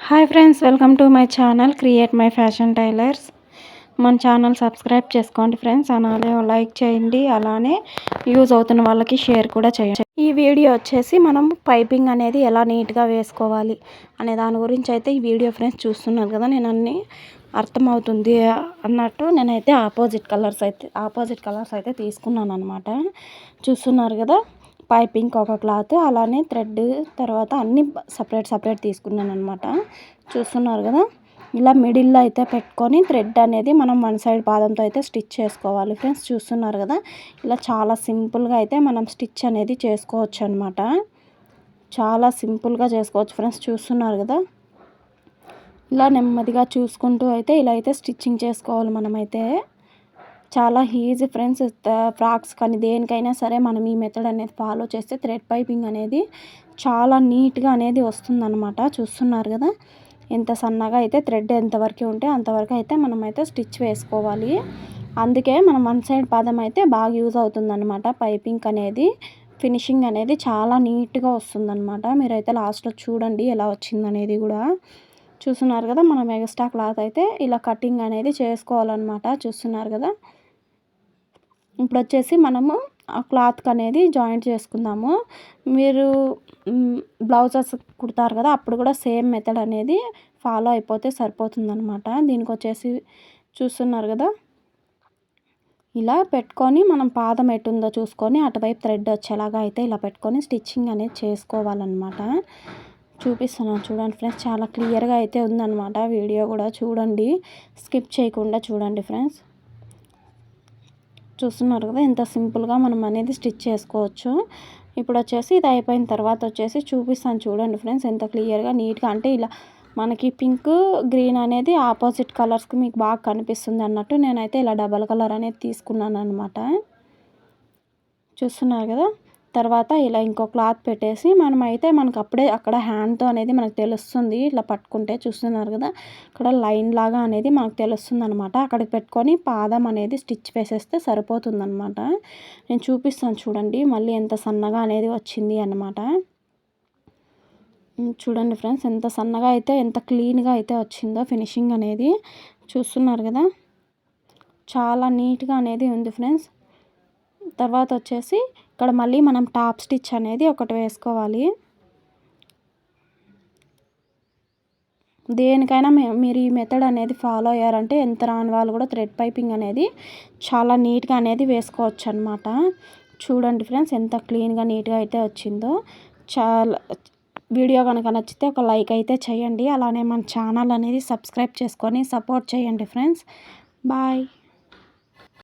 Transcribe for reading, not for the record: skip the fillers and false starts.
Hi friends, welcome to my channel create my fashion tailors. మన channel subscribe చేసుకోండి friends, అలానే like చేయండి, అలానే యూజ్ అవుతున్న వాళ్ళకి షేర్ కూడా చేయండి. ఈ వీడియో వచ్చేసి మనం పైపింగ్ అనేది ఎలా నీట్గా వేసుకోవాలి అనే దాని గురించి అయితే ఈ వీడియో ఫ్రెండ్స్ చూస్తున్నారు కదా. నేను అన్నీ అర్థమవుతుంది అన్నట్టు నేనైతే ఆపోజిట్ కలర్స్ అయితే తీసుకున్నాను అనమాట. చూస్తున్నారు కదా, పైపింగ్ ఒక క్లాత్, అలానే థ్రెడ్, తర్వాత అన్నీ సపరేట్ తీసుకున్నాను అనమాట. చూస్తున్నారు కదా, ఇలా మిడిల్లో అయితే పెట్టుకొని థ్రెడ్ అనేది మనం వన్ సైడ్ పాదంతో అయితే స్టిచ్ చేసుకోవాలి ఫ్రెండ్స్. చూస్తున్నారు కదా, ఇలా చాలా సింపుల్గా అయితే మనం స్టిచ్ అనేది చేసుకోవచ్చు అనమాట. చాలా సింపుల్గా చేసుకోవచ్చు ఫ్రెండ్స్. చూస్తున్నారు కదా, ఇలా నెమ్మదిగా చూసుకుంటూ అయితే ఇలా అయితే స్టిచ్చింగ్ చేసుకోవాలి మనమైతే. చాలా ఈజీ ఫ్రెండ్స్. ఫ్రాక్స్ కానీ దేనికైనా సరే మనం ఈ మెథడ్ అనేది ఫాలో చేస్తే థ్రెడ్ పైపింగ్ అనేది చాలా నీట్గా అనేది వస్తుందన్నమాట. చూస్తున్నారు కదా, ఎంత సన్నగా అయితే థ్రెడ్ ఎంతవరకు ఉంటే అంతవరకు అయితే మనమైతే స్టిచ్ వేసుకోవాలి. అందుకే మనం వన్ సైడ్ పాదం అయితే బాగా యూజ్ అవుతుందన్నమాట. పైపింగ్ అనేది ఫినిషింగ్ అనేది చాలా నీట్గా వస్తుందన్నమాట. మీరైతే లాస్ట్లో చూడండి ఎలా వచ్చిందనేది కూడా. చూస్తున్నారు కదా, మనం ఎక్స్ట్రా క్లాత్ అయితే ఇలా కటింగ్ అనేది చేసుకోవాలన్నమాట. చూస్తున్నారు కదా, ఇప్పుడు వచ్చేసి మనము ఆ క్లాత్కి అనేది జాయింట్ చేసుకుందాము. మీరు బ్లౌజెస్ కుడతారు కదా, అప్పుడు కూడా సేమ్ మెథడ్ అనేది ఫాలో అయిపోతే సరిపోతుందన్నమాట. దీనికి వచ్చేసి చూస్తున్నారు కదా, ఇలా పెట్టుకొని మనం పాదం ఎటుందో చూసుకొని అటువైపు థ్రెడ్ వచ్చేలాగా అయితే ఇలా పెట్టుకొని స్టిచ్చింగ్ అనేది చేసుకోవాలన్నమాట. చూపిస్తున్నాను చూడండి ఫ్రెండ్స్, చాలా క్లియర్గా అయితే ఉందన్నమాట. వీడియో కూడా చూడండి, స్కిప్ చేయకుండా చూడండి ఫ్రెండ్స్. చూస్తున్నారు కదా, ఎంత సింపుల్గా మనం అనేది స్టిచ్ చేసుకోవచ్చు. ఇప్పుడు వచ్చేసి ఇది అయిపోయిన తర్వాత వచ్చేసి చూపిస్తాను చూడండి ఫ్రెండ్స్, ఎంత క్లియర్గా నీట్గా. అంటే ఇలా మనకి పింక్ గ్రీన్ అనేది ఆపోజిట్ కలర్స్కి మీకు బాగా కనిపిస్తుంది అన్నట్టు నేనైతే ఇలా డబల్ కలర్ అనేది తీసుకున్నాను అనమాట. చూస్తున్నారు కదా, తర్వాత ఇలా ఇంకో క్లాత్ పెట్టేసి మనమైతే మనకు అప్పుడే అక్కడ హ్యాండ్తో అనేది మనకు తెలుస్తుంది. ఇట్లా పట్టుకుంటే చూస్తున్నారు కదా, ఇక్కడ లైన్ లాగా అనేది మనకు తెలుస్తుంది అనమాట. అక్కడికి పెట్టుకొని పాదం అనేది స్టిచ్ వేసేస్తే సరిపోతుందన్నమాట. నేను చూపిస్తాను చూడండి మళ్ళీ ఎంత సన్నగా అనేది వచ్చింది అన్నమాట. చూడండి ఫ్రెండ్స్, ఎంత సన్నగా అయితే ఎంత క్లీన్గా అయితే వచ్చిందో ఫినిషింగ్ అనేది. చూస్తున్నారు కదా, చాలా నీట్గా అనేది ఉంది ఫ్రెండ్స్. తర్వాత వచ్చేసి ఇక్కడ మళ్ళీ మనం టాప్ స్టిచ్ అనేది ఒకటి వేసుకోవాలి. దేనికైనా మీరు ఈ మెథడ్ అనేది ఫాలో అయ్యారంటే ఎంత రాని వాళ్ళు కూడా థ్రెడ్ పైపింగ్ అనేది చాలా నీట్గా అనేది వేసుకోవచ్చు అనమాట. చూడండి ఫ్రెండ్స్, ఎంత క్లీన్గా నీట్గా అయితే వచ్చిందో. చాలా వీడియో కనుక నచ్చితే ఒక లైక్ అయితే చేయండి, అలానే మన ఛానల్ అనేది సబ్స్క్రైబ్ చేసుకొని సపోర్ట్ చేయండి ఫ్రెండ్స్. బాయ్.